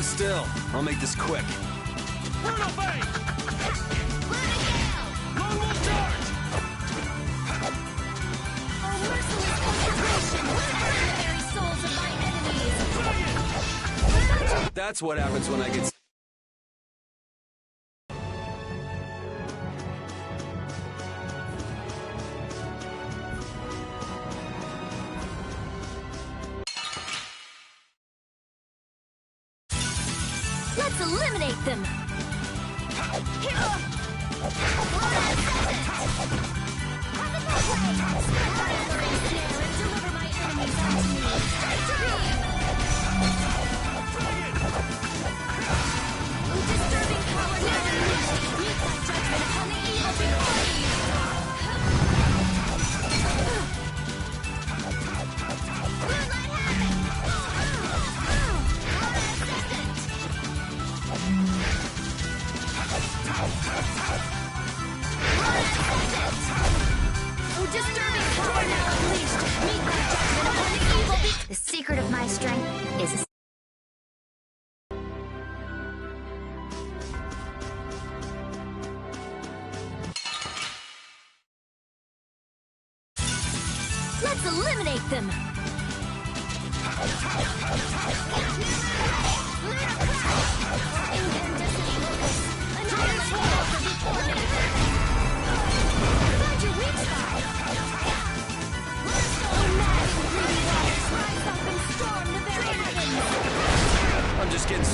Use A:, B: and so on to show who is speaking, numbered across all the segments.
A: still. I'll make this quick.
B: Brutal Bang! Lone Wolf Charge!
C: Oh, merciless concentration! The very souls of my enemies!
A: That's what happens when I get...
C: Let's eliminate them! Deliver my enemies unto me! Disturbing power now unleashed! Meet my judgment upon the evil before me! Moonlight Oh, disturbing power now unleashed! Meet my judgment upon the evil The secret of my strength is a Let's eliminate them! Incandescent locust! Annihilate them before me! Find your weak spot! Oh, mad and greedy waters, rise up and storm the very heavens!
A: I'm just getting...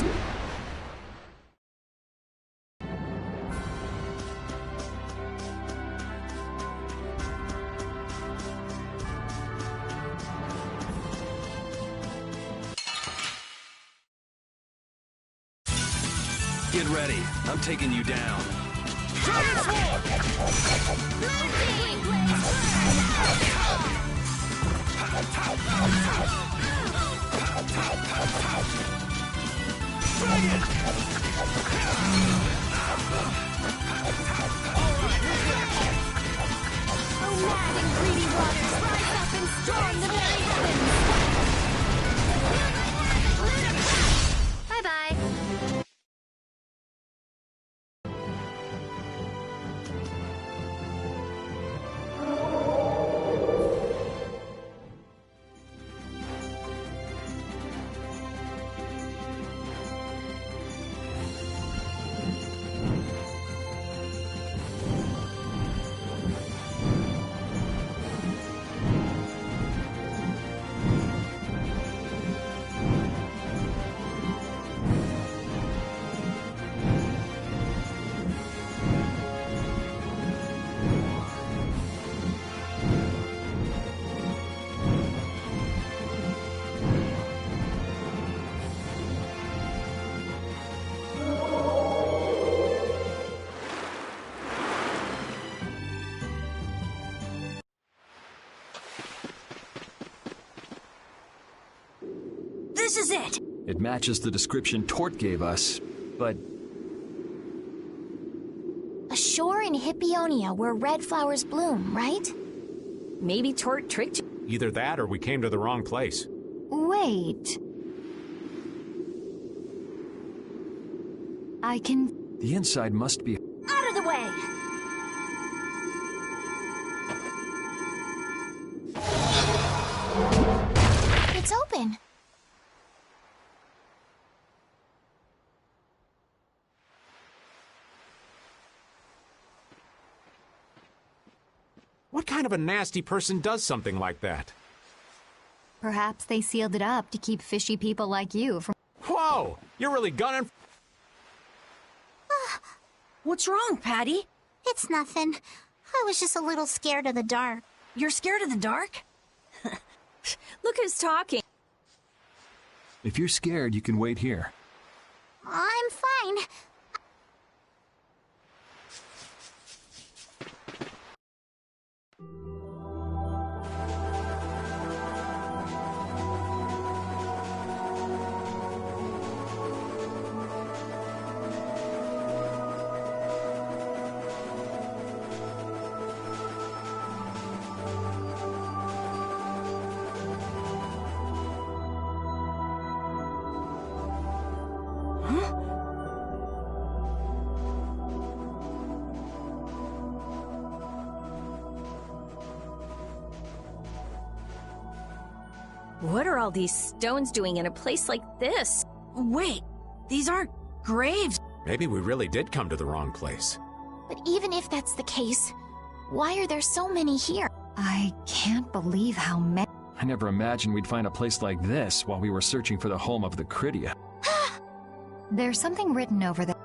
A: Get ready. I'm taking you down.
B: Dragon Sword!
C: Moonbeam blaze
B: Dragon!
C: Oh, mad and greedy waters, rise up and storm the very heavens! Bye-bye. This is it!
D: It matches the description Tort gave us, but...
C: A shore in Hippionia where red flowers bloom, right?
E: Maybe Tort tricked you.
F: Either that or we came to the wrong place.
C: Wait. I can...
D: the inside must be...
C: Out of the way! It's open.
F: What kind of a nasty person does something like that?
G: Perhaps they sealed it up to keep fishy people like you from...
F: Whoa! You're really gunning...
E: What's wrong, Patty?
C: It's nothing. I was just a little scared of the dark.
E: You're scared of the dark? Look who's talking.
D: If you're scared, you can wait here.
C: I'm fine.
E: What are all these stones doing in a place like this? Wait, these aren't graves.
F: Maybe we really did come to the wrong place.
C: But even if that's the case, why are there so many here?
G: I can't believe how many.
D: I never imagined we'd find a place like this while we were searching for the home of the Critia.
G: There's something written over there.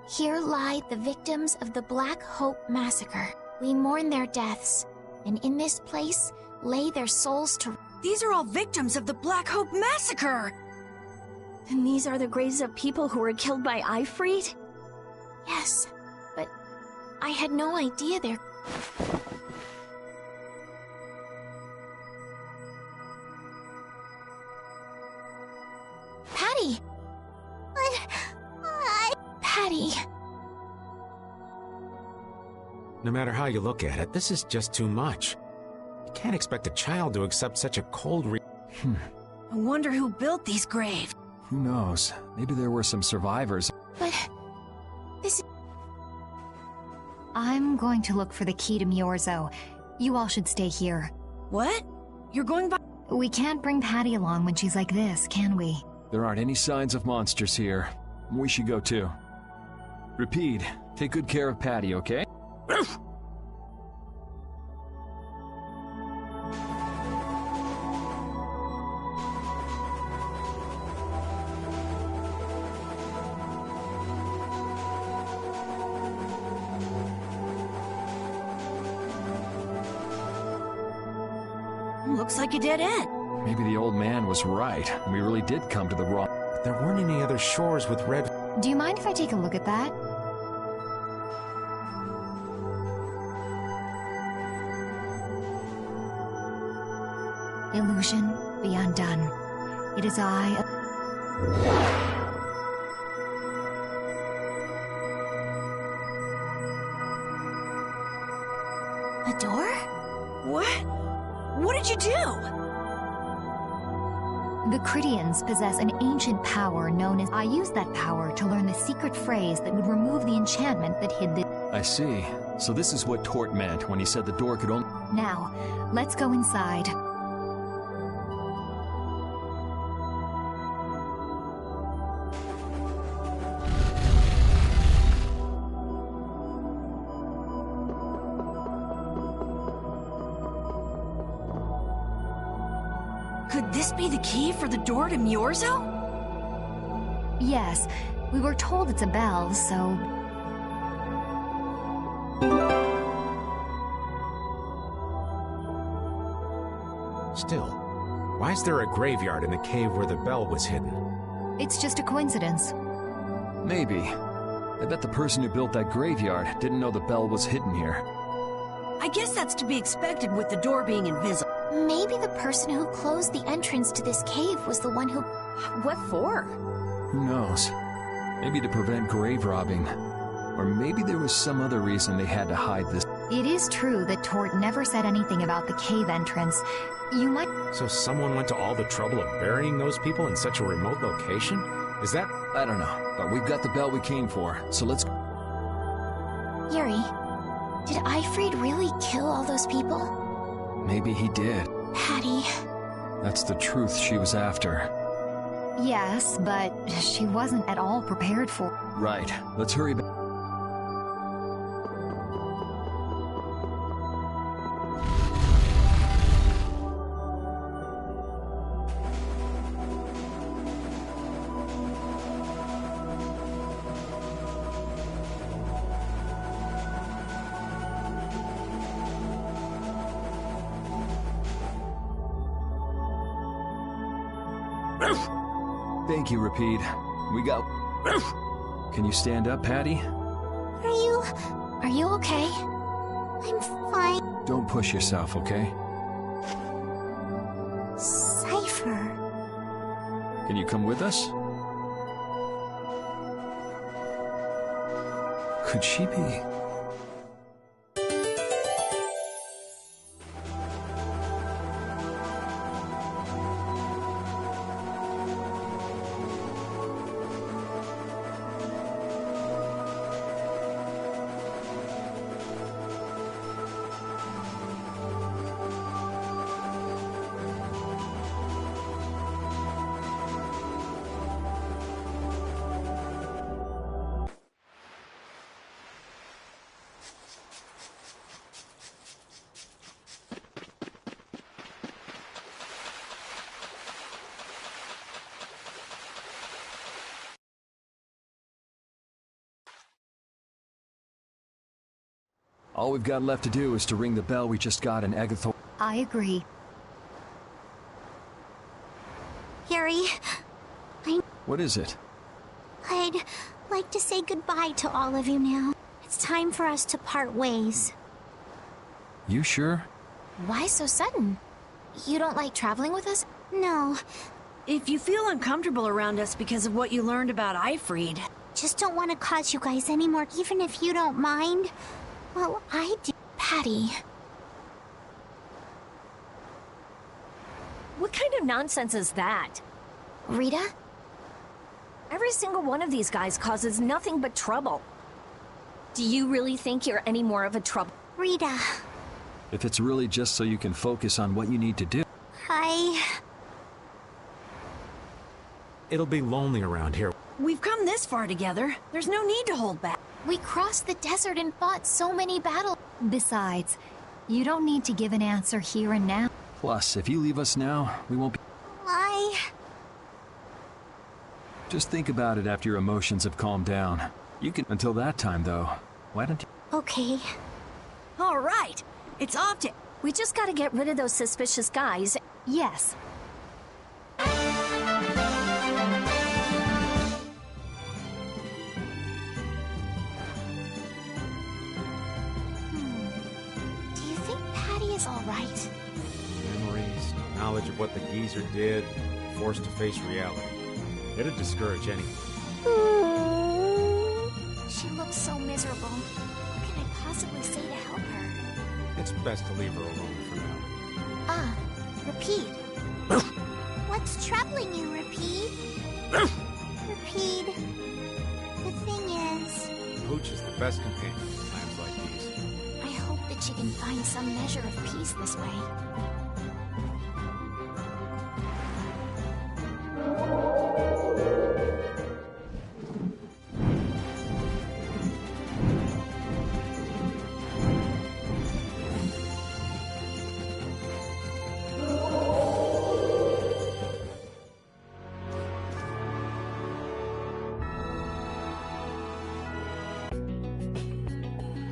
C: Here lie the victims of the Black Hope Massacre. We mourn their deaths, and in this place lay their souls to...
E: These are all victims of the Black Hope Massacre! And these are the graves of people who were killed by Ifrit?
C: Yes, but I had no idea they're... Patty! Patty!
F: No matter how you look at it, this is just too much. You can't expect a child to accept such a cold
E: I wonder who built these graves.
D: Who knows? Maybe there were some survivors.
C: But... this...
G: I'm going to look for the key to Miorzo. You all should stay here.
E: What? You're going by...
G: We can't bring Patty along when she's like this, can we?
D: There aren't any signs of monsters here. We should go too. Repeat, take good care of Patty, okay?
E: Looks like a dead end.
D: Maybe the old man was right, and we really did come to the wrong...
F: There weren't any other shores with red...
G: Do you mind if I take a look at that? Illusion, be undone. It is I...
C: A door?
E: What? What did you do?
G: The Critians possess an ancient power known as... I used that power to learn the secret phrase that would remove the enchantment that hid the...
D: I see. So this is what Tort meant when he said the door could only...
G: Now, let's go inside.
E: Could this be the key for the door to Miorzo?
G: Yes, we were told it's a bell, so...
F: Still, why is there a graveyard in the cave where the bell was hidden?
G: It's just a coincidence.
D: Maybe. I bet the person who built that graveyard didn't know the bell was hidden here.
E: I guess that's to be expected with the door being invisible.
C: Maybe the person who closed the entrance to this cave was the one who...
E: What for?
D: Who knows? Maybe to prevent grave robbing. Or maybe there was some other reason they had to hide this.
G: It is true that Tort never said anything about the cave entrance. You might...
F: So someone went to all the trouble of burying those people in such a remote location? Is that...
D: I don't know, but we've got the bell we came for, so let's...
C: Yuri, did Ifrit really kill all those people?
D: Maybe he did.
C: Patty...
D: That's the truth she was after.
G: Yes, but she wasn't at all prepared for...
D: Right, let's hurry back. Thank you, Repeat. We got... Can you stand up, Patty?
C: Are you okay? I'm fine.
D: Don't push yourself, okay?
C: Cypher...
D: Can you come with us? Could she be... All we've got left to do is to ring the bell we just got in Agathor.
G: I agree.
C: Yuri,
D: What is it?
C: I'd like to say goodbye to all of you now. It's time for us to part ways.
D: You sure?
C: Why so sudden? You don't like traveling with us? No,
E: If you feel uncomfortable around us because of what you learned about Ifried,
C: just don't want to cause you guys any more, even if you don't mind. Well, I do. Patty.
H: What kind of nonsense is that?
C: Rita?
H: Every single one of these guys causes nothing but trouble. Do you really think you're any more of a trouble?
C: Rita.
D: If it's really just so you can focus on what you need to do.
F: It'll be lonely around here.
E: we've come this far together. There's no need to hold back.
C: We crossed the desert and fought so many battles.
G: Besides, you don't need to give an answer here and now.
D: Plus, if you leave us now, we won't be... Just think about it after your emotions have calmed down. You can... Until that time, though, why don't you...
C: Okay.
E: All right, it's off to...
H: We just gotta get rid of those suspicious guys.
G: Yes.
C: Do you think Patty is all right?
F: Memories, knowledge of what the geezer did, forced to face reality. It'd discourage anyone.
C: She looks so miserable. What can I possibly say to help her?
F: It's best to leave her alone for now.
C: Repeat. What's troubling you, Repeat? Repeat. The thing is...
F: Pooch is the best companion in times like these.
C: I hope that she can find some measure of peace this way.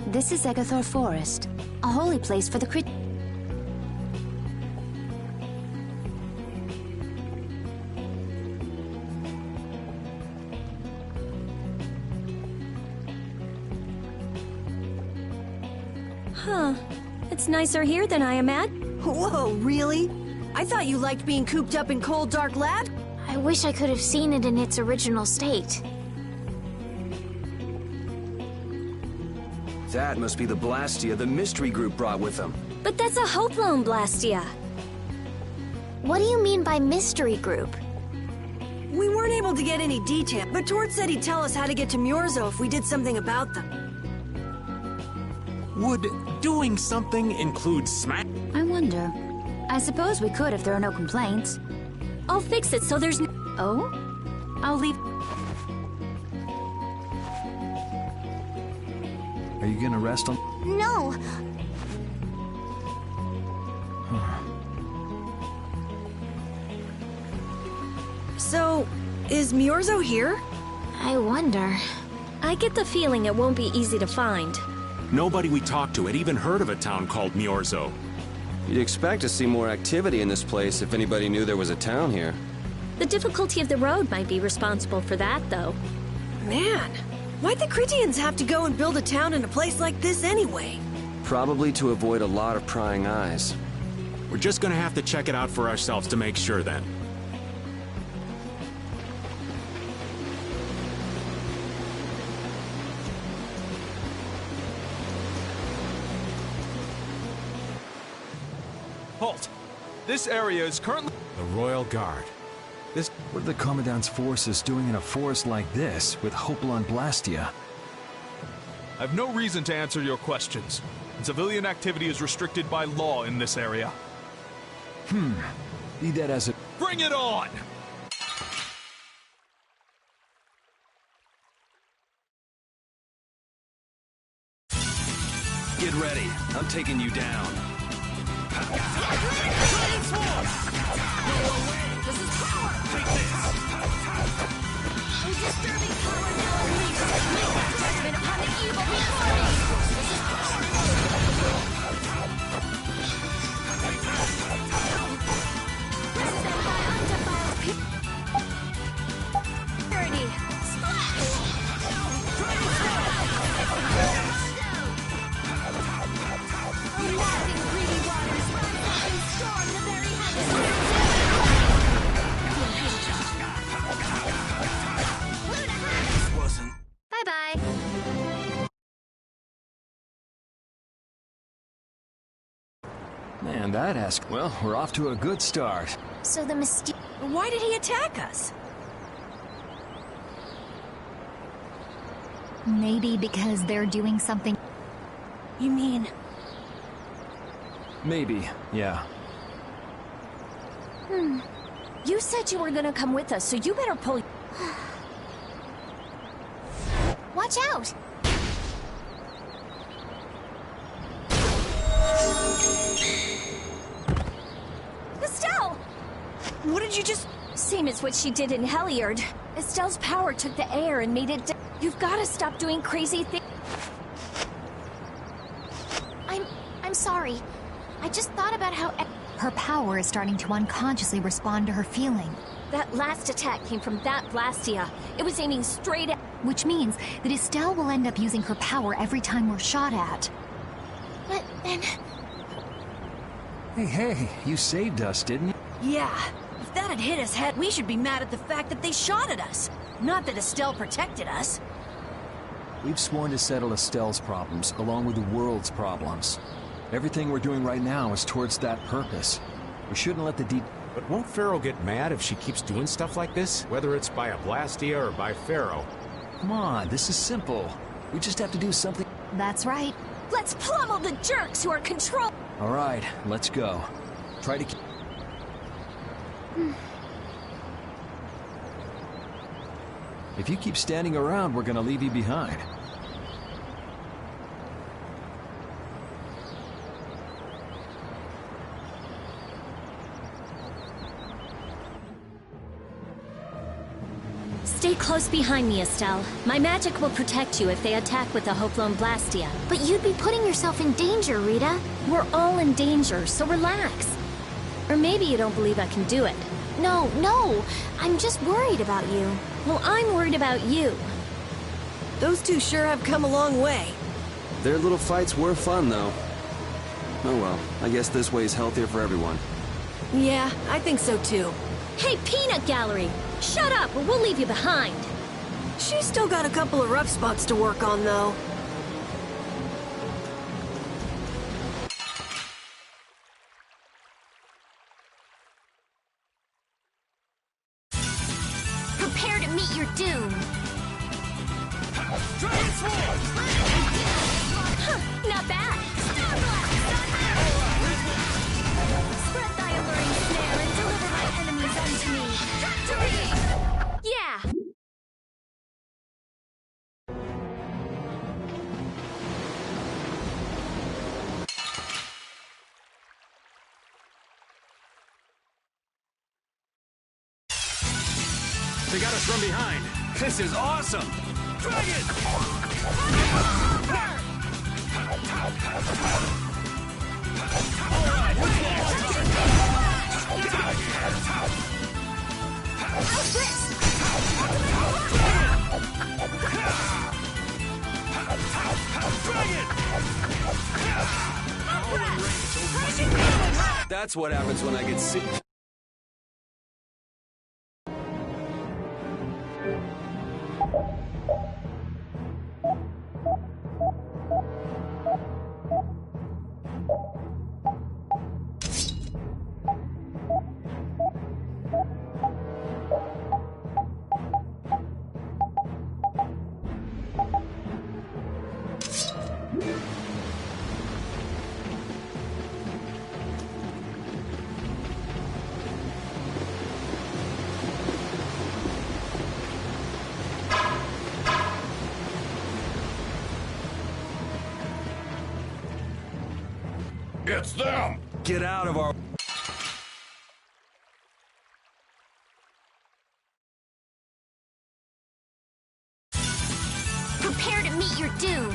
I: This is Agathor Forest, a holy place for the crit.
H: Huh. It's nicer here than I imagined.
E: Whoa, really? I thought you liked being cooped up in cold, dark labs.
C: I wish I could have seen it in its original state.
A: That must be the Blastia the mystery group brought with them.
H: But that's a Hope Loan Blastia.
C: What do you mean by mystery group?
E: We weren't able to get any detail, but Tord said he'd tell us how to get to Myorzo if we did something about them.
F: Would doing something include smack?
I: I wonder. I suppose we could if there are no complaints.
H: I'll fix it so there's no...
I: Oh? I'll leave.
D: Are you gonna rest on...
C: No.
E: So, is Myorzo here?
C: I wonder.
H: I get the feeling it won't be easy to find.
J: Nobody we talked to had even heard of a town called Myorzo.
A: You'd expect to see more activity in this place if anybody knew there was a town here.
H: The difficulty of the road might be responsible for that, though.
E: Man, why'd the Critians have to go and build a town in a place like this anyway?
A: Probably to avoid a lot of prying eyes.
J: We're just gonna have to check it out for ourselves to make sure then.
B: Halt! This area is currently...
F: The Royal Guard.
D: What are the Commandant's forces doing in a forest like this with Hopalon Blastia?
B: I have no reason to answer your questions. Civilian activity is restricted by law in this area.
D: Be that as it...
B: Bring it on!
A: Get ready. I'm taking you down.
D: Man, that asked. Well, we're off to a good start.
C: So the mysterious...
E: Why did he attack us?
G: Maybe because they're doing something...
E: You mean...
D: Maybe, yeah.
H: You said you were gonna come with us, so you better pull...
C: Watch out!
H: Estelle!
E: What did you just...
H: Same as what she did in Heliard. Estelle's power took the air and made it... You've gotta stop doing crazy things.
C: I'm sorry. I just thought about how...
G: Her power is starting to unconsciously respond to her feeling.
H: That last attack came from that Blastia. It was aiming straight at...
G: Which means that Estelle will end up using her power every time we're shot at.
C: But then...
D: Hey, you saved us, didn't you?
E: Yeah. If that had hit his head, we should be mad at the fact that they shot at us. Not that Estelle protected us.
D: We've sworn to settle Estelle's problems, along with the world's problems. Everything we're doing right now is towards that purpose. We shouldn't let the
F: But won't Pharaoh get mad if she keeps doing stuff like this? Whether it's by a Blastia or by Pharaoh?
D: Come on, this is simple. We just have to do something...
G: That's right.
H: Let's pummel the jerks who are controlling...
D: Alright, let's go. Try to keep... If you keep standing around, we're gonna leave you behind.
H: Stay close behind me, Estelle. My magic will protect you if they attack with the Hopelone Blastia.
C: But you'd be putting yourself in danger, Rita.
H: We're all in danger, so relax. Or maybe you don't believe I can do it.
C: No. I'm just worried about you.
H: Well, I'm worried about you.
E: Those two sure have come a long way.
A: Their little fights were fun, though. Oh well, I guess this way's healthier for everyone.
E: Yeah, I think so too.
H: Hey, Peanut Gallery! Shut up, or we'll leave you behind!
E: She's still got a couple of rough spots to work on, though.
C: Prepare to meet your doom.
H: Not bad! Spread thy alluring snare and deliver my enemies unto me! Victory! Yeah!
J: They got us from behind. This is awesome! Dragon!
A: That's what happens when I get sick.
J: It's them!
A: Get out of our...
C: Prepare to meet your doom.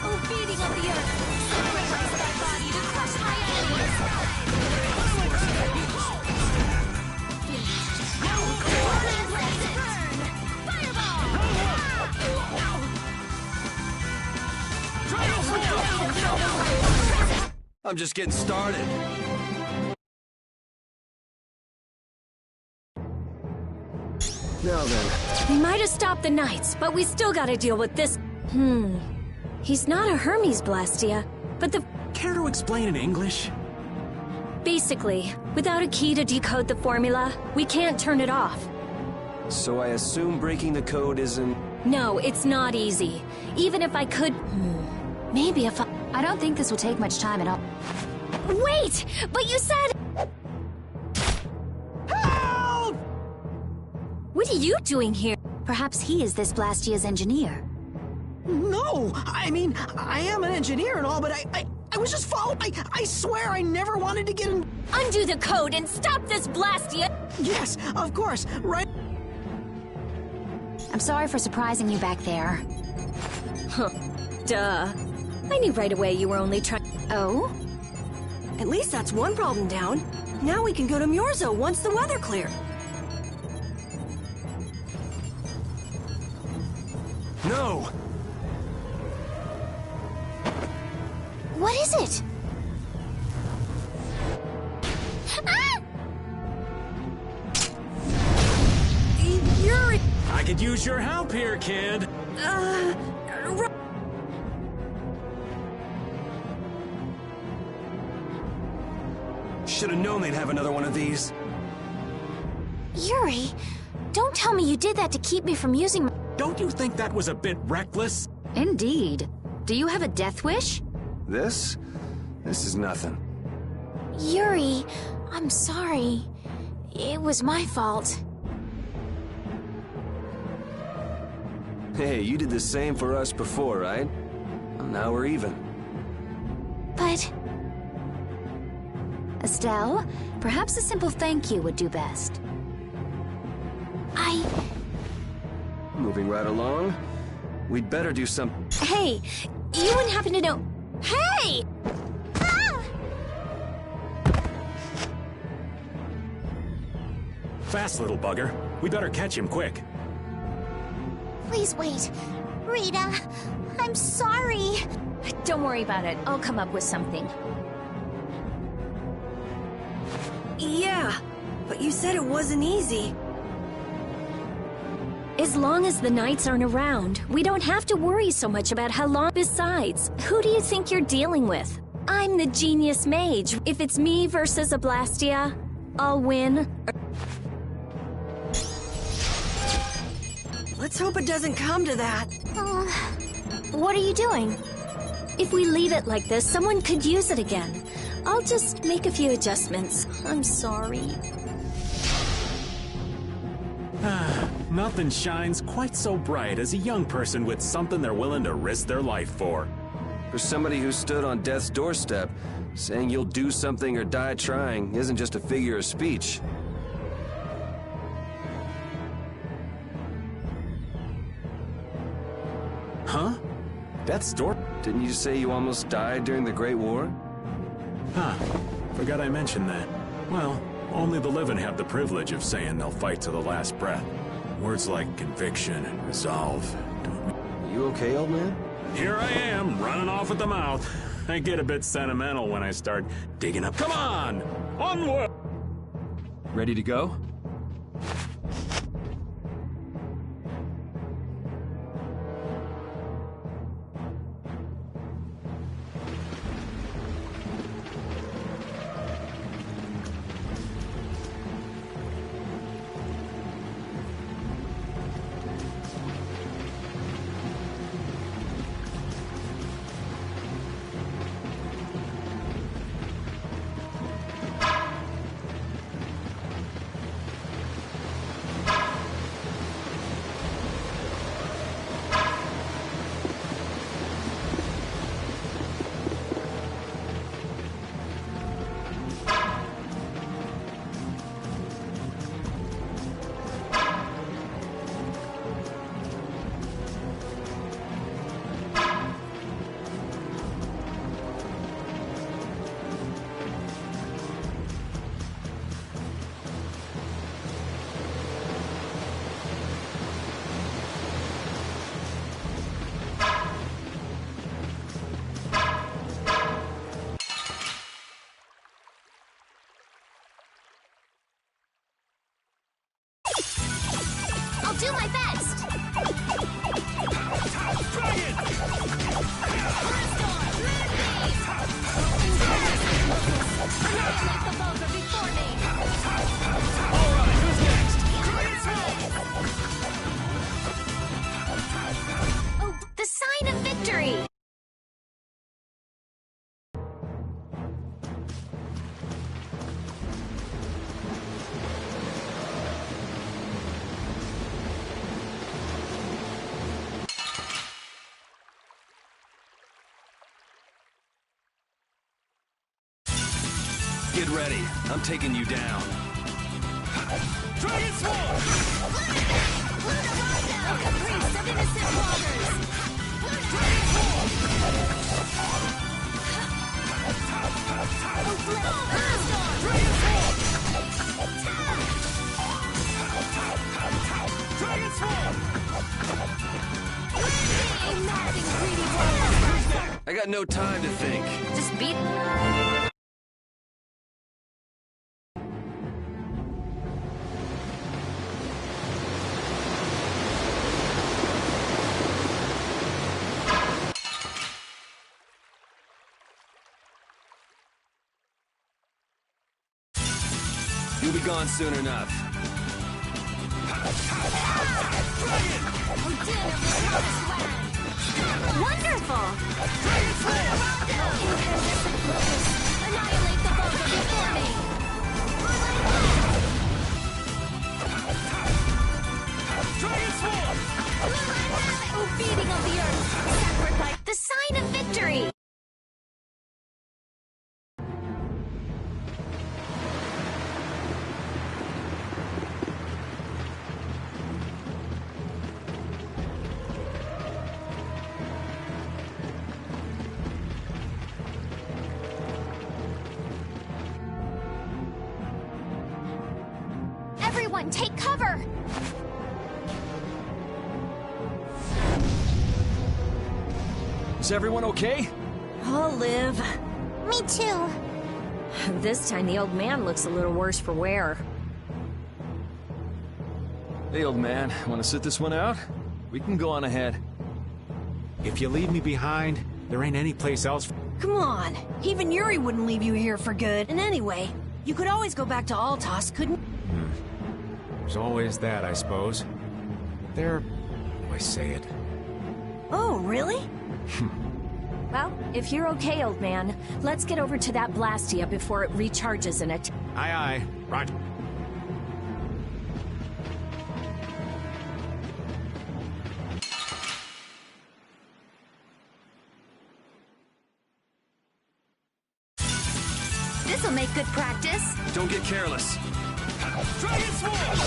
H: Oh, beating of the earth! Sacrifice thy body to crush my enemies!
A: I'm just getting started. Now then.
H: We might have stopped the Knights, but we still gotta deal with this. He's not a Hermes Blastia, but the...
J: Care to explain in English?
H: Basically, without a key to decode the formula, we can't turn it off.
A: So I assume breaking the code isn't...
H: No, it's not easy. Even if I could... Maybe if
I: I don't think this will take much time at all.
H: Wait! But you said...
K: Help!
H: What are you doing here?
I: Perhaps he is this Blastia's engineer.
K: No! I mean, I am an engineer and all, but I was just following... I swear I never wanted to get in...
H: Undo the code and stop this Blastia!
K: Yes, of course, right...
I: I'm sorry for surprising you back there.
H: Duh. I knew right away you were only trying...
E: Oh? At least that's one problem down. Now we can go to Myorzo once the weather clears.
A: No!
C: What is it? Ah!
E: Yuri!
J: I could use your help here, kid.
A: Should have known they'd have another one of these.
C: Yuri, don't tell me you did that to keep me from using my...
J: Don't you think that was a bit reckless?
I: Indeed. Do you have a death wish?
A: This is nothing.
C: Yuri, I'm sorry. It was my fault.
A: Hey, you did the same for us before, right? Well, now we're even.
C: But...
I: Estelle, perhaps a simple thank you would do best.
A: Moving right along. We'd better do something.
H: Hey, you wouldn't happen to know... Hey!
C: Ah!
J: Fast, little bugger. We better catch him quick.
C: Please wait. Rita, I'm sorry.
H: Don't worry about it. I'll come up with something.
E: Yeah, but you said it wasn't easy.
H: As long as the Knights aren't around, we don't have to worry so much about how long... Besides, who do you think you're dealing with? I'm the genius mage. If it's me versus a Blastia, I'll win.
E: Let's hope it doesn't come to that.
C: What are you doing?
H: If we leave it like this, someone could use it again. I'll just make a few adjustments. I'm sorry.
J: Nothing shines quite so bright as a young person with something they're willing to risk their life for.
A: For somebody who stood on death's doorstep, saying you'll do something or die trying isn't just a figure of speech.
J: Huh? Death's door?
A: Didn't you say you almost died during the Great War?
J: Huh. Forgot I mentioned that. Well, only the living have the privilege of saying they'll fight to the last breath. Words like conviction and resolve don't mean...
A: Are you okay, old man?
J: Here I am, running off at the mouth. I get a bit sentimental when I start digging up... Come on! Onward!
D: Ready to go?
C: Oh, the sign of victory!
A: Get ready. I'm taking you down.
C: Dragon Sword! Priest of innocent waters! Dragon Sword! Dragon Sword! Dragon Sword!
A: I got no time to think.
H: Just beat...
A: You'll be gone soon enough.
C: Wonderful! Annihilate the vulgar before me! Dragon Sword! Oh, beating of the earth! Sacrifice! The sign of victory! Everyone, take cover!
D: Is everyone okay?
H: I'll live.
C: Me too.
H: This time the old man looks a little worse for wear.
D: Hey, old man, want to sit this one out? We can go on ahead.
F: If you leave me behind, there ain't any place else.
E: Come on. Even Yuri wouldn't leave you here for good. And anyway, you could always go back to Altos, couldn't...
F: There's always that, I suppose. There... I say it.
E: Oh, really?
H: Well, if you're okay, old man, let's get over to that Blastia before it recharges in it.
F: Aye, aye. Roger.
C: This'll make good practice.
A: Don't get careless.
C: Dragon Sword!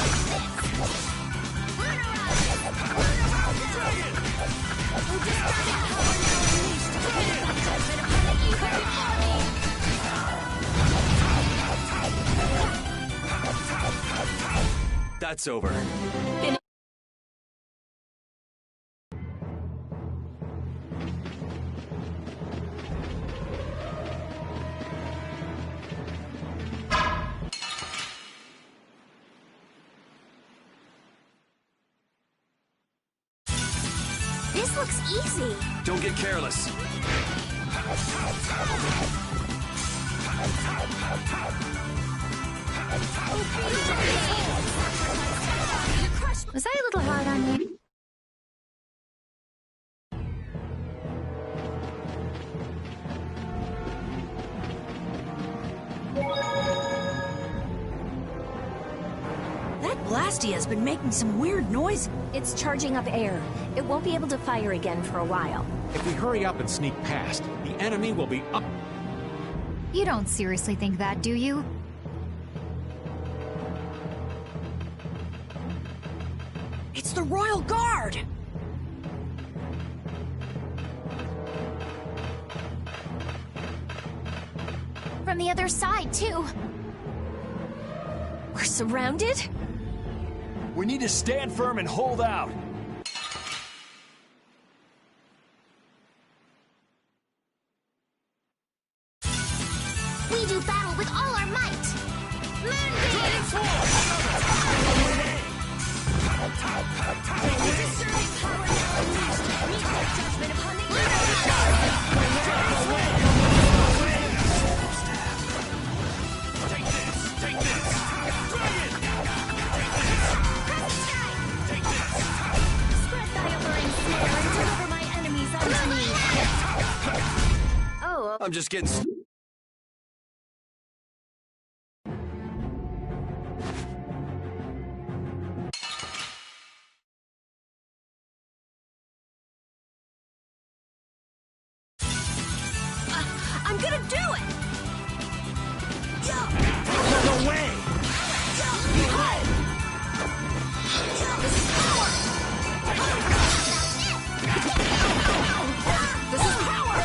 A: That's over.
C: This looks easy.
A: Don't get careless.
G: Was I a little hard on you?
E: That Blastia's been making some weird noise.
H: It's charging up air. It won't be able to fire again for a while.
F: If we hurry up and sneak past, the enemy will be up.
G: You don't seriously think that, do you?
E: It's the Royal Guard!
C: From the other side, too.
H: We're surrounded?
D: We need to stand firm and hold out.
C: We do battle with all our might. Moonbeam! Power now unleashed.
A: I'm just getting...
E: I'm gonna do it!
K: No way!
E: This is power! This is power!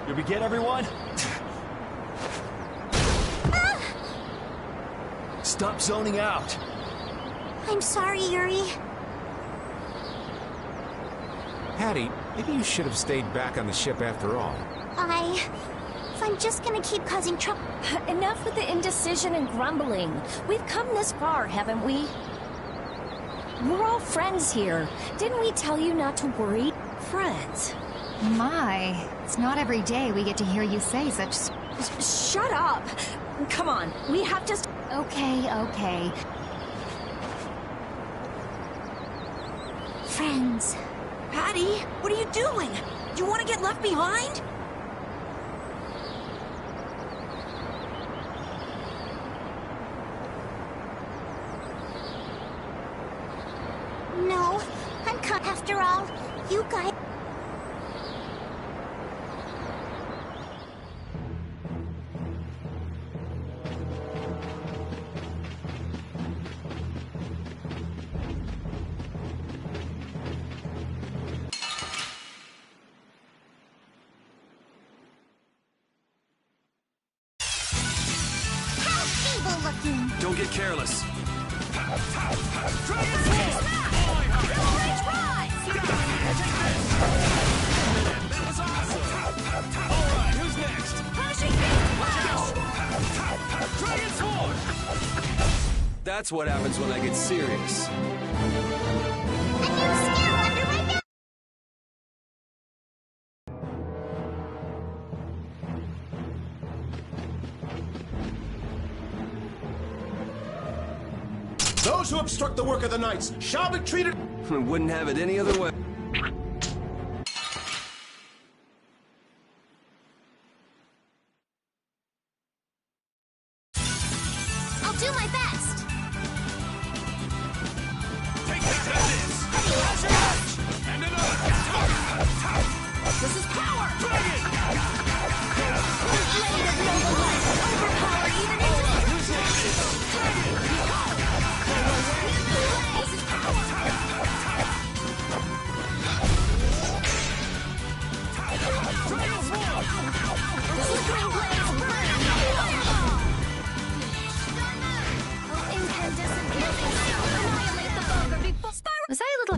D: Did we get everyone? Stop zoning out.
C: I'm sorry, Yuri.
F: Patty, maybe you should have stayed back on the ship after all.
C: If I'm just gonna keep causing trouble...
H: Enough with the indecision and grumbling. We've come this far, haven't we? We're all friends here. Didn't we tell you not to worry? Friends.
G: My, it's not every day we get to hear you say such...
H: Shut up! Come on, we have to...
G: Okay.
C: Friends.
E: Patty, what are you doing? Do you want to get left behind?
C: No, I'm cut after all. You guys...
A: Don't get careless. That's what happens when I get serious.
L: Those who obstruct the work of the knights shall be treated...
A: Wouldn't have it any other way.
C: I'll do my best.
E: This is power!
G: Was I a little...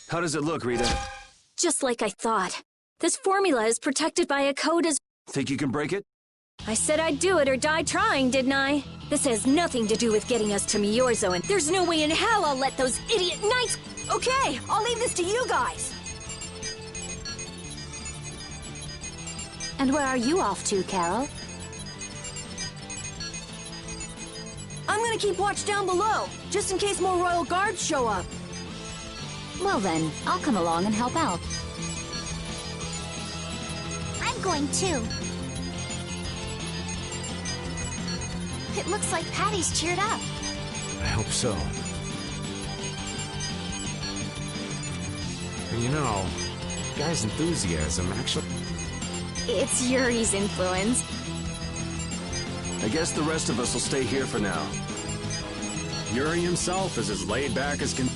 A: How does it look, Rita?
H: Just like I thought. This formula is protected by a code as...
A: Think you can break it?
H: I said I'd do it or die trying, didn't I? This has nothing to do with getting us to Miorzo, and there's no way in hell I'll let those idiot knights...
E: Okay, I'll leave this to you guys.
I: And where are you off to, Carol?
E: I'm gonna keep watch down below, just in case more royal guards show up.
I: Well then, I'll come along and help out.
C: I'm going too. It looks like Patty's cheered up.
F: I hope so. And you know, guy's enthusiasm actually...
H: It's Yuri's influence.
A: I guess the rest of us will stay here for now.
J: Yuri himself is as laid back as can...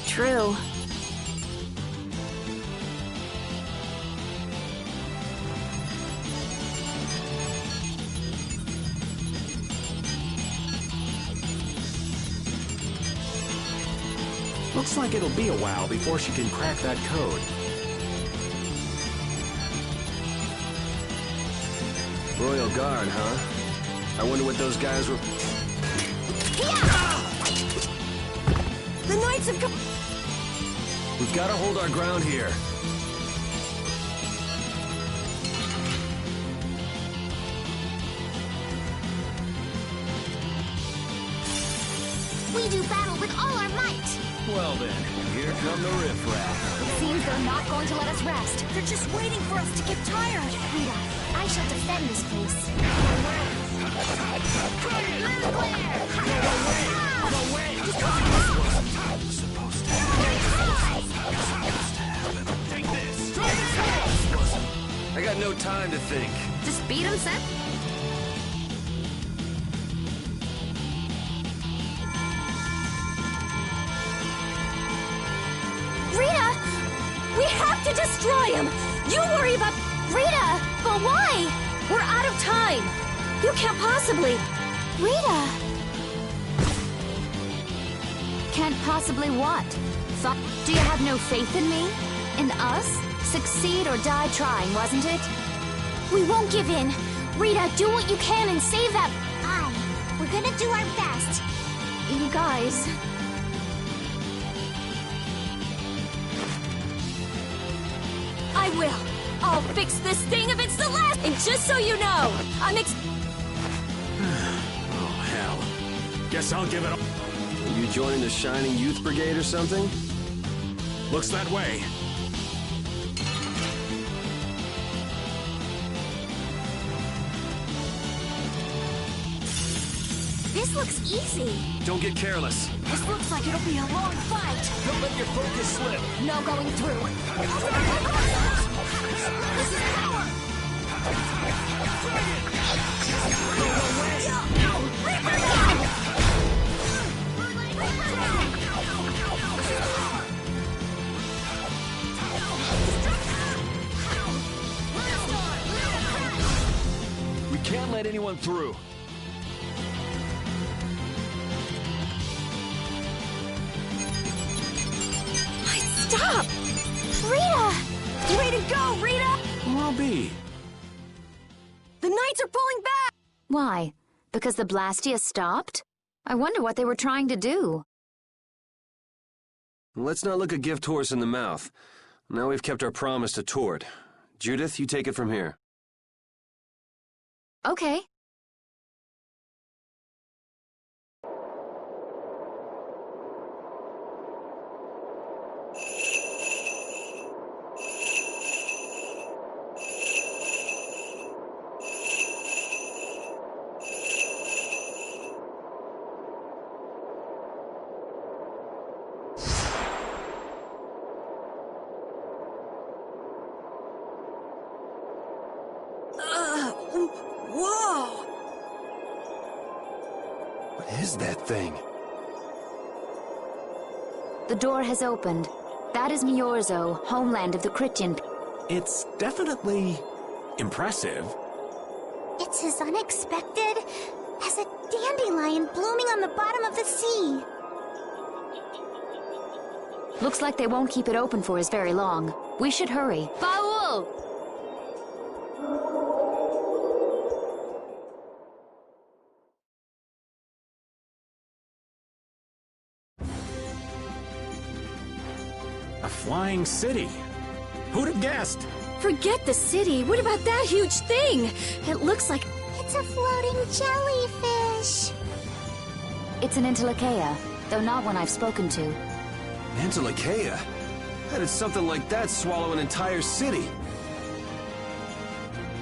H: True.
F: Looks like it'll be a while before she can crack that code.
A: Royal Guard, huh? I wonder what those guys were...
E: The Knights have come...
A: We've got to hold our ground here.
C: We do battle with all our might.
D: Well then, here come the riffraff.
G: It seems they're not going to let us rest.
E: They're just waiting for us to get tired.
C: Rita, I shall defend this place.
A: I got no time to think.
I: Just beat him, Seth?
H: Rita! We have to destroy him! You worry about... Rita! But why? We're out of time! You can't possibly...
C: Rita!
G: Can't possibly what? Do you have no faith in me? In us? Succeed or die trying, wasn't it?
C: We won't give in. Rita, do what you can and save that... Aye. We're gonna do our best.
G: You guys...
H: I will! I'll fix this thing if it's the last... And just so you know, I'm
J: Oh, hell. Guess I'll give it a...
A: Are you joining the Shining Youth Brigade or something?
J: Looks that way.
C: This looks easy.
A: Don't get careless.
C: This looks like it'll be a long fight.
A: Don't let your focus slip.
C: No going through. This is power.
D: We can't let anyone through.
H: Stop!
C: Rita!
E: Way to go, Rita!
J: Who I'll be?
E: The Knights are pulling back!
G: Why? Because the Blastia stopped? I wonder what they were trying to do.
A: Let's not look a gift horse in the mouth. Now we've kept our promise to Tord. Judith, you take it from here.
G: Okay.
E: Whoa!
A: What is that thing?
G: The door has opened. That is Miorzo, homeland of the Chrétien.
J: It's definitely... impressive.
C: It's as unexpected as a dandelion blooming on the bottom of the sea.
G: Looks like they won't keep it open for us very long. We should hurry. Baul!
J: A flying city. Who'd have guessed?
H: Forget the city. What about that huge thing? It looks like...
C: It's a floating jellyfish.
G: It's an Intellicaea, though not one I've spoken to.
A: Antilocheia? How did something like that swallow an entire city?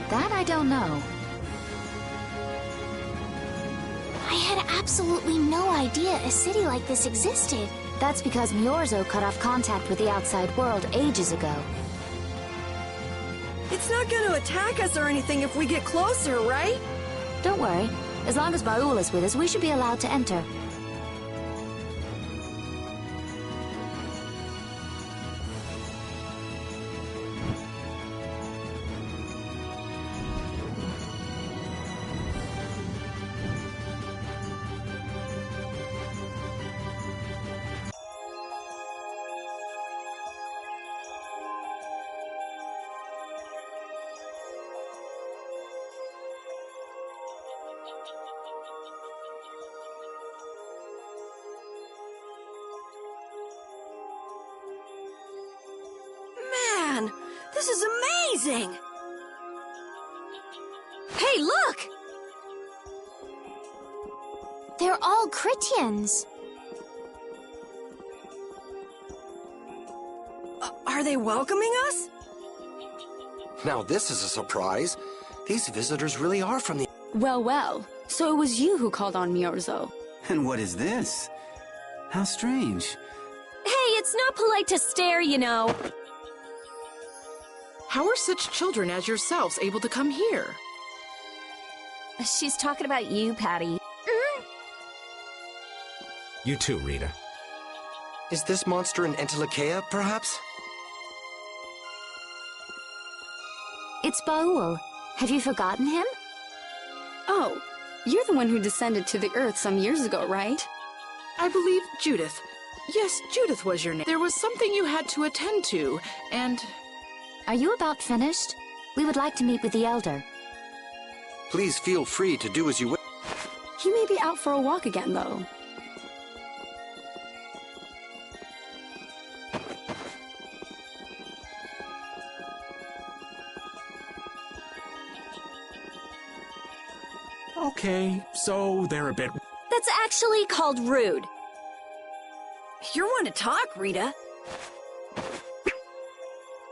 G: That I don't know.
C: I had absolutely no idea a city like this existed.
G: That's because Miorzo cut off contact with the outside world ages ago.
E: It's not gonna attack us or anything if we get closer, right?
G: Don't worry. As long as Baul is with us, we should be allowed to enter.
E: This is amazing! Hey, look!
C: They're all Critians.
E: Are they welcoming us?
L: Now this is a surprise. These visitors really are from the...
I: Well, well. So it was you who called on Miorzo.
M: And what is this? How strange.
H: Hey, it's not polite to stare, you know.
N: How are such children as yourselves able to come here?
H: She's talking about you, Patty.
F: You too, Rita.
L: Is this monster an Entelekea, perhaps?
I: It's Baul. Have you forgotten him? Oh, you're the one who descended to the Earth some years ago, right?
N: I believe Judith. Yes, Judith was your name. There was something you had to attend to, and...
I: Are you about finished? We would like to meet with the Elder.
L: Please feel free to do as you wish.
I: He may be out for a walk again, though.
J: Okay, so they're a bit...
H: That's actually called rude.
E: You're one to talk, Rita.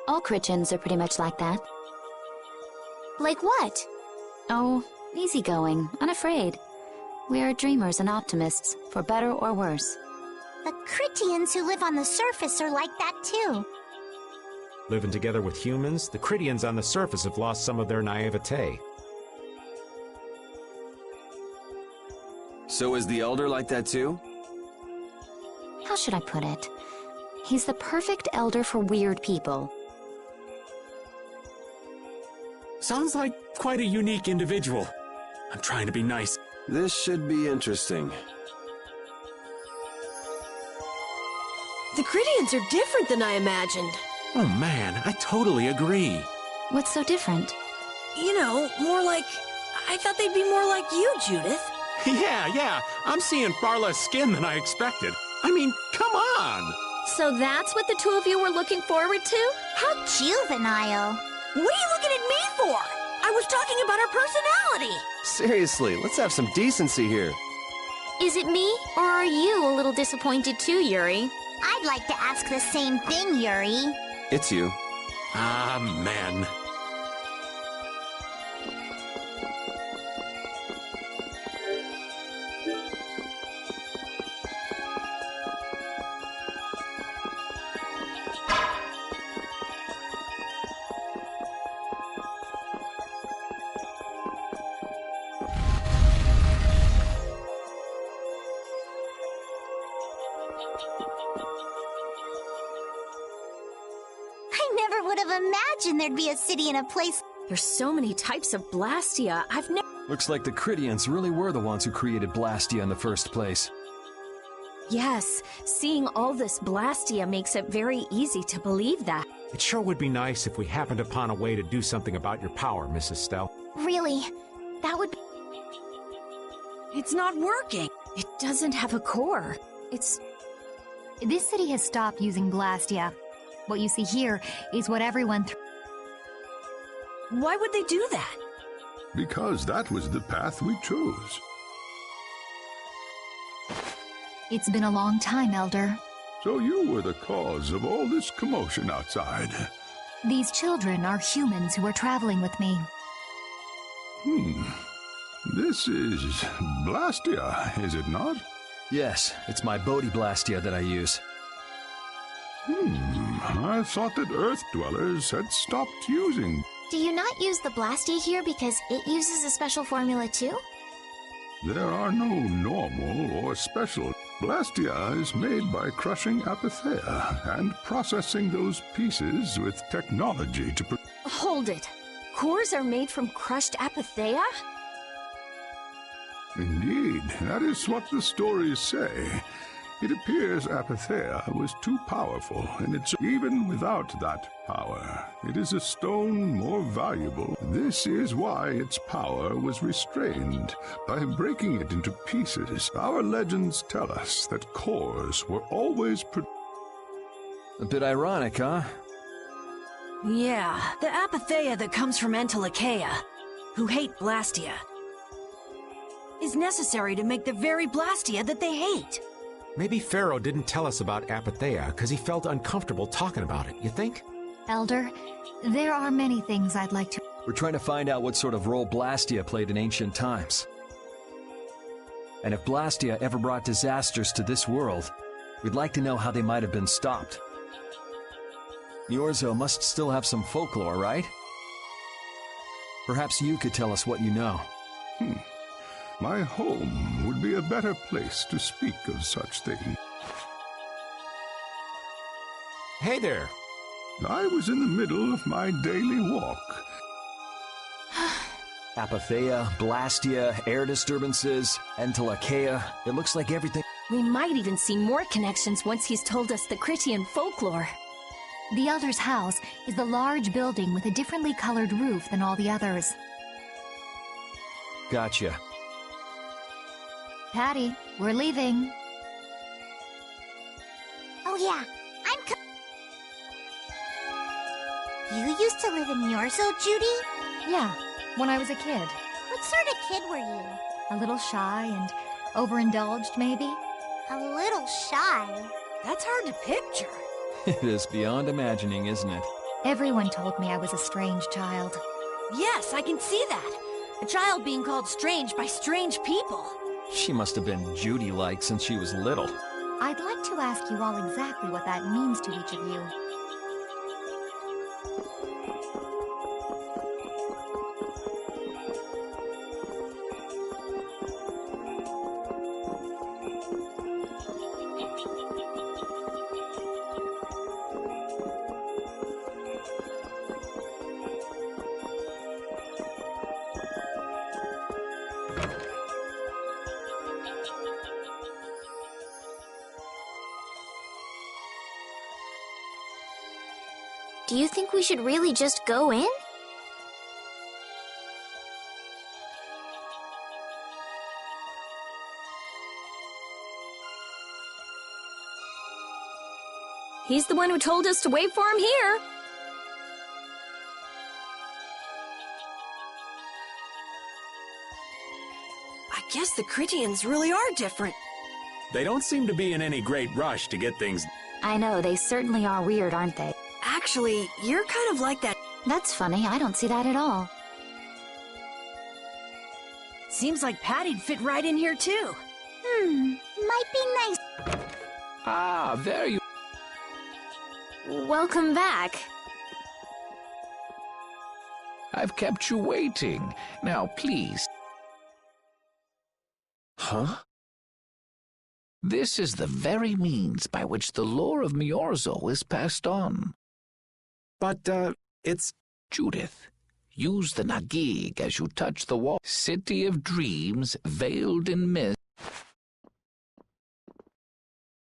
G: All Christians are pretty much like that.
C: Like what?
G: Oh, easygoing, unafraid. We are dreamers and optimists, for better or worse.
C: The Critians who live on the surface are like that too.
F: Living together with humans, the Critians on the surface have lost some of their naivete.
A: So is the Elder like that too?
G: How should I put it? He's the perfect elder for weird people.
J: Sounds like quite a unique individual. I'm trying to be nice.
A: This should be interesting.
E: The Critians are different than I imagined.
J: Oh man, I totally agree.
G: What's so different?
E: You know, more like... I thought they'd be more like you, Judith.
J: Yeah, I'm seeing far less skin than I expected. I mean, come on!
H: So that's what the two of you were looking forward to?
C: How juvenile.
E: What are you looking at me for? I was talking about her personality.
A: Seriously, let's have some decency here.
H: Is it me, or are you a little disappointed too, Yuri?
C: I'd like to ask the same thing, Yuri.
A: It's you.
J: Ah, man.
C: There'd be a city in a place.
H: There's so many types of Blastia. I've never...
D: Looks like the Critians really were the ones who created Blastia in the first place.
H: Yes, seeing all this Blastia makes it very easy to believe that.
F: It sure would be nice if we happened upon a way to do something about your power, Mrs. Stell.
C: Really? That would be...
E: It's not working.
H: It doesn't have a core.
G: This city has stopped using Blastia. What you see here is what everyone...
E: Why would they do that?
O: Because that was the path we chose.
G: It's been a long time, Elder.
O: So you were the cause of all this commotion outside.
G: These children are humans who are traveling with me.
O: This is Blastia, is it not?
D: Yes, it's my Bodhi Blastia that I use.
O: I thought that Earth dwellers had stopped using.
C: Do you not use the Blastia here because it uses a special formula too?
O: There are no normal or special. Blastia is made by crushing apatheia and processing those pieces with technology to...
H: Hold it. Cores are made from crushed apatheia?
O: Indeed, that is what the stories say. It appears apatheia was too powerful, and it's even without that power. It is a stone more valuable. This is why its power was restrained, by breaking it into pieces. Our legends tell us that cores were always...
D: A bit ironic, huh?
E: Yeah, the apatheia that comes from Entelekea, who hate Blastia, is necessary to make the very Blastia that they hate.
F: Maybe Pharaoh didn't tell us about apatheia because he felt uncomfortable talking about it, you think?
G: Elder, there are many things I'd like to...
D: We're trying to find out what sort of role Blastia played in ancient times. And if Blastia ever brought disasters to this world, we'd like to know how they might have been stopped. Miorzo must still have some folklore, right? Perhaps you could tell us what you know.
O: My home would be a better place to speak of such things.
F: Hey there.
O: I was in the middle of my daily walk.
D: Apatheia, Blastia, air disturbances, Entelekea. It looks like everything...
H: We might even see more connections once he's told us the Critian folklore.
G: The Elder's house is the large building with a differently colored roof than all the others.
D: Gotcha.
G: Patty, we're leaving.
C: Oh yeah, You used to live in Miorzo, Judy?
G: Yeah, when I was a kid.
C: What sort of kid were you?
G: A little shy and overindulged, maybe?
C: A little shy?
E: That's hard to picture.
D: It is beyond imagining, isn't it?
G: Everyone told me I was a strange child.
E: Yes, I can see that. A child being called strange by strange people.
D: She must have been Judy-like since she was little.
G: I'd like to ask you all exactly what that means to each of you.
C: Do you think we should really just go in?
H: He's the one who told us to wait for him here.
E: I guess the Critians really are different.
J: They don't seem to be in any great rush to get things...
G: I know, they certainly are weird, aren't they?
E: Actually, you're kind of like that.
G: That's funny, I don't see that at all.
E: Seems like Patty'd fit right in here, too.
C: Might be nice.
P: Ah, there you...
H: Welcome back.
P: I've kept you waiting. Now, please. Huh? This is the very means by which the lore of Miorzo is passed on.
J: But, it's...
P: Judith, use the Nagig as you touch the wall. City of dreams, veiled in mist.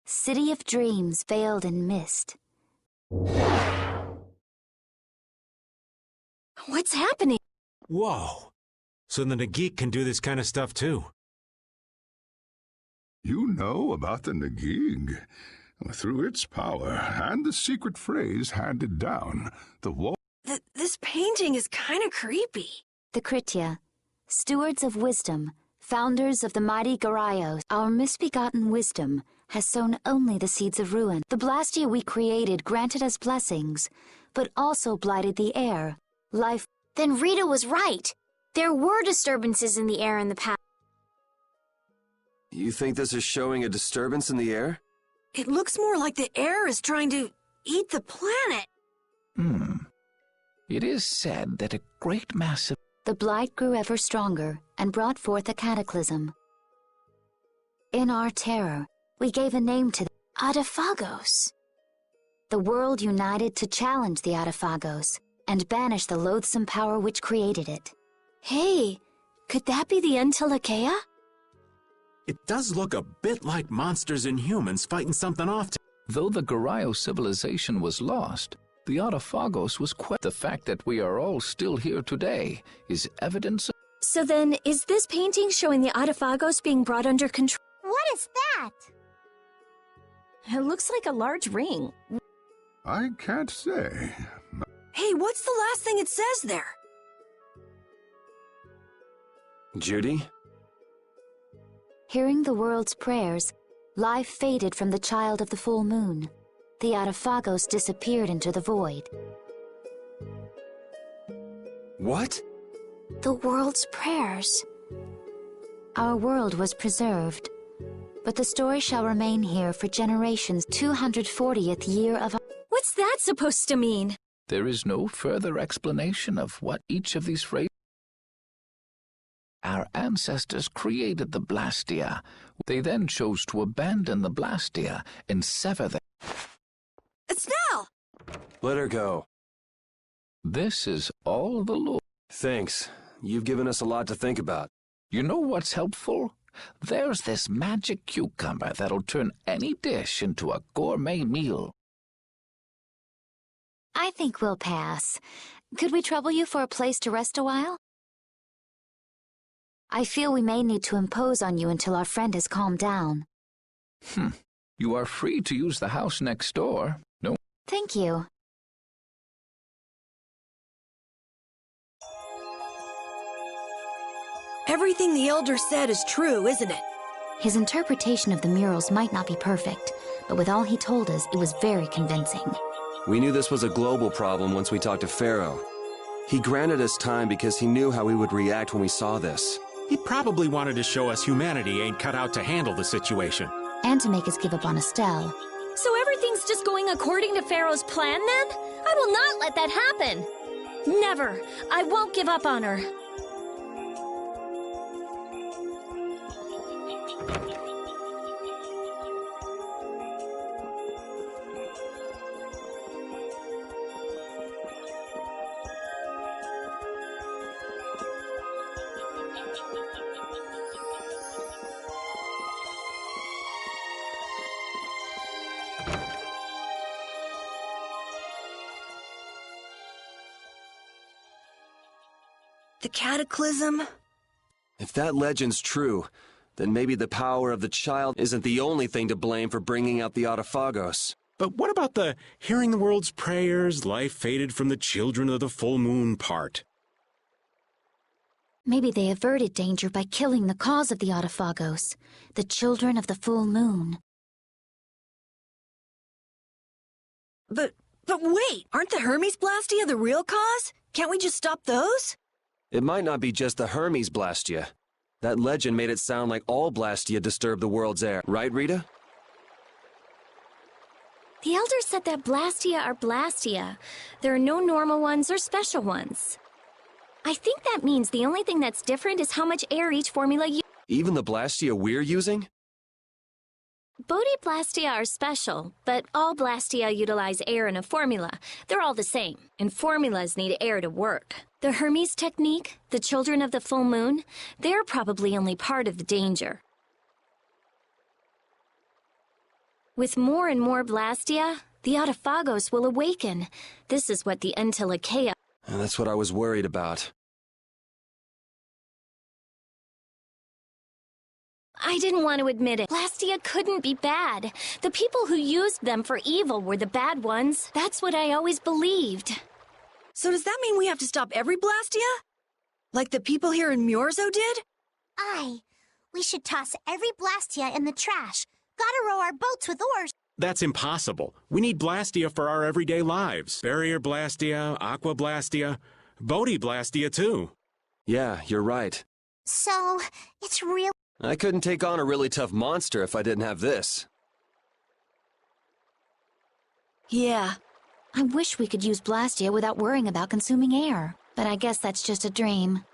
G: City of dreams, veiled in mist.
H: What's happening?
F: Whoa. So the Nagik can do this kind of stuff too.
O: You know about the Nagig. Through its power and the secret phrase handed down, the wall...
E: This painting is kind of creepy.
G: The Kritia, stewards of wisdom, founders of the mighty Garayos, our misbegotten wisdom has sown only the seeds of ruin. The Blastia we created granted us blessings, but also blighted the air, life...
C: Then Rita was right. There were disturbances in the air in the past.
A: You think this is showing a disturbance in the air?
E: It looks more like the air is trying to eat the planet.
P: It is said that a great mass of...
G: The blight grew ever stronger and brought forth a cataclysm. In our terror, we gave a name to the
C: Adaphagos.
G: The world united to challenge the Adaphagos and banish the loathsome power which created it.
H: Hey, could that be the Entelekea?
J: It does look a bit like monsters and humans fighting something off.
P: Though the Garayo civilization was lost, the Adaphagos was quite... The fact that we are all still here today is evidence of...
H: So then, is this painting showing the Adaphagos being brought under control?
C: What is that?
H: It looks like a large ring.
O: I can't say.
E: Hey, what's the last thing it says there?
A: Judy?
G: Hearing the world's prayers, life faded from the child of the full moon. The Autophagos disappeared into the void.
A: What?
C: The world's prayers.
G: Our world was preserved, but the story shall remain here for generations. 240th year of...
H: What's that supposed to mean?
P: There is no further explanation of what each of these phrases. Our ancestors created the Blastia. They then chose to abandon the Blastia and sever them.
E: Estelle!
A: Let her go.
P: This is all the lore.
A: Thanks. You've given us a lot to think about.
P: You know what's helpful? There's this magic cucumber that'll turn any dish into a gourmet meal.
G: I think we'll pass. Could we trouble you for a place to rest a while? I feel we may need to impose on you until our friend has calmed down.
P: You are free to use the house next door. No.
G: Thank you.
E: Everything the Elder said is true, isn't it?
G: His interpretation of the murals might not be perfect, but with all he told us, it was very convincing.
A: We knew this was a global problem once we talked to Pharaoh. He granted us time because he knew how we would react when we saw this.
F: He probably wanted to show us humanity ain't cut out to handle the situation.
G: And to make us give up on Estelle.
H: So everything's just going according to Pharaoh's plan then? I will not let that happen! Never! I won't give up on her.
E: The cataclysm?
A: If that legend's true, then maybe the power of the child isn't the only thing to blame for bringing out the Autophagos.
F: But what about the hearing the world's prayers, life faded from the children of the full moon part?
G: Maybe they averted danger by killing the cause of the Autophagos, the children of the full moon.
E: But wait, aren't the Hermes Blastia the real cause? Can't we just stop those?
A: It might not be just the Hermes Blastia. That legend made it sound like all Blastia disturb the world's air. Right, Rita?
H: The Elder said that Blastia are Blastia. There are no normal ones or special ones. I think that means the only thing that's different is how much air each formula uses.
A: Even the Blastia we're using?
H: Blastia are special, but all Blastia utilize air in a formula. They're all the same, and formulas need air to work. The Hermes technique, the children of the full moon, they're probably only part of the danger. With more and more Blastia, the Autophagos will awaken. This is what the Entelekea...
A: That's what I was worried about.
H: I didn't want to admit it. Blastia couldn't be bad. The people who used them for evil were the bad ones. That's what I always believed.
E: So does that mean we have to stop every Blastia? Like the people here in Myorzo did?
C: Aye. We should toss every Blastia in the trash. Gotta row our boats with oars.
F: That's impossible. We need Blastia for our everyday lives. Barrier Blastia, Aqua Blastia, Bodhi Blastia too.
A: Yeah, you're right.
C: So, it's real...
A: I couldn't take on a really tough monster if I didn't have this.
E: Yeah.
G: I wish we could use Blastia without worrying about consuming air, but I guess that's just a dream.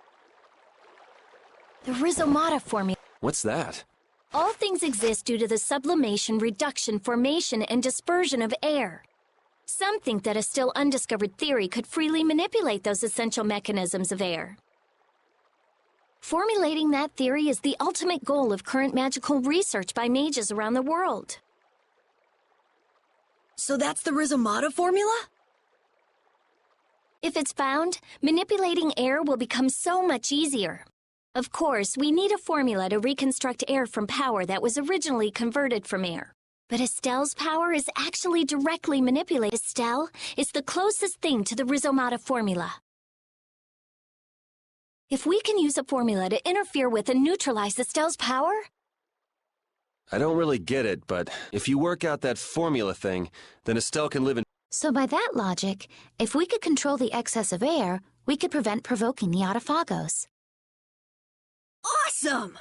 H: The Rhizomata formula.
A: What's that?
H: All things exist due to the sublimation, reduction, formation, and dispersion of air. Some think that a still undiscovered theory could freely manipulate those essential mechanisms of air. Formulating that theory is the ultimate goal of current magical research by mages around the world.
E: So that's the Rhizomata formula?
H: If it's found, manipulating air will become so much easier. Of course, we need a formula to reconstruct air from power that was originally converted from air. But Estelle's power is actually directly manipulated. Estelle is the closest thing to the Rhizomata formula. If we can use a formula to interfere with and neutralize Estelle's power...
A: I don't really get it, but if you work out that formula thing, then Estelle can live in...
G: So by that logic, if we could control the excess of air, we could prevent provoking the Autophagos.
E: Awesome!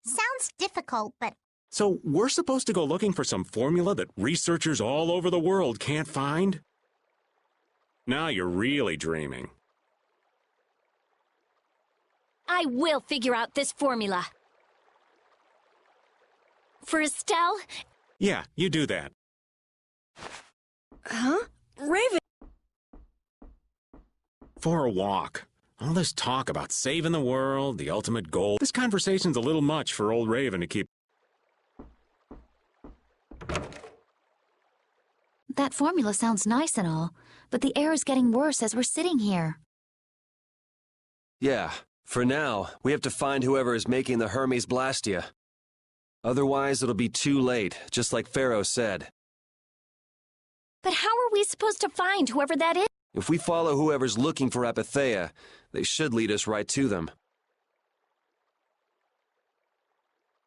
C: Sounds difficult, but...
F: So we're supposed to go looking for some formula that researchers all over the world can't find? Now you're really dreaming.
H: I will figure out this formula. For Estelle...
F: Yeah, you do that.
E: Huh? Raven!
F: For a walk. All this talk about saving the world, the ultimate goal. This conversation's a little much for old Raven to keep...
G: That formula sounds nice and all, but the air is getting worse as we're sitting here.
A: Yeah, for now, we have to find whoever is making the Hermes Blastia. Otherwise, it'll be too late, just like Pharaoh said.
H: But how are we supposed to find whoever that is?
A: If we follow whoever's looking for Apatheia, they should lead us right to them.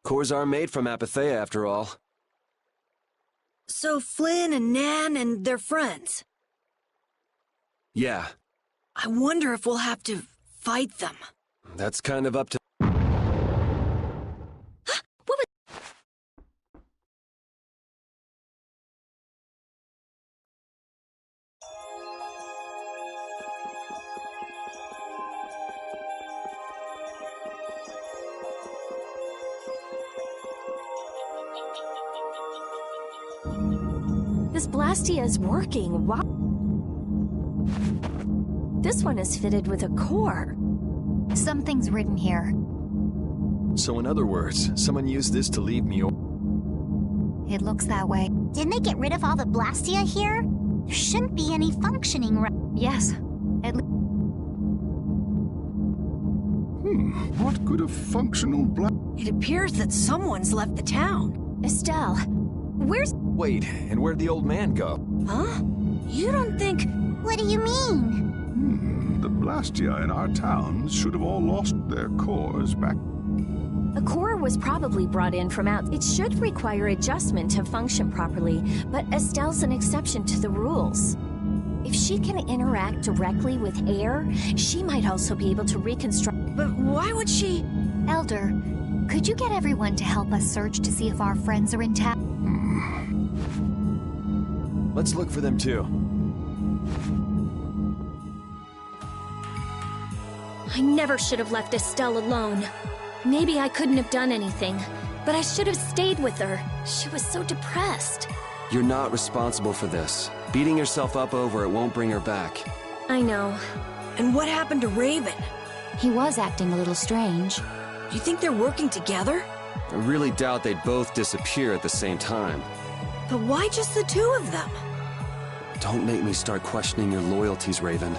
A: Cores are made from Apatheia, after all.
E: So Flynn and Nan and their friends?
A: Yeah.
E: I wonder if we'll have to fight them.
A: That's kind of up to...
H: What was... This Blastia is working. Wow. This one is fitted with a core.
C: Something's written here.
D: So in other words, someone used this to leave me.
C: It looks that way. Didn't they get rid of all the Blastia here? There shouldn't be any functioning right.
E: Yes.
O: What could a functional
E: It appears that someone's left the town.
H: Estelle, where's...
D: Wait, and where'd the old man go?
E: Huh? You don't think...
C: What do you mean?
O: The Blastia in our towns should have all lost their cores back.
H: A core was probably brought in from out. It should require adjustment to function properly, but Estelle's an exception to the rules. If she can interact directly with air, she might also be able to reconstruct...
E: But why would she...
C: Elder, could you get everyone to help us search to see if our friends are intact?
D: Let's look for them too.
H: I never should have left Estelle alone. Maybe I couldn't have done anything, but I should have stayed with her. She was so depressed.
A: You're not responsible for this. Beating yourself up over it won't bring her back.
H: I know.
E: And what happened to Raven?
G: He was acting a little strange.
E: You think they're working together?
A: I really doubt they'd both disappear at the same time.
E: But why just the two of them?
A: Don't make me start questioning your loyalties, Raven.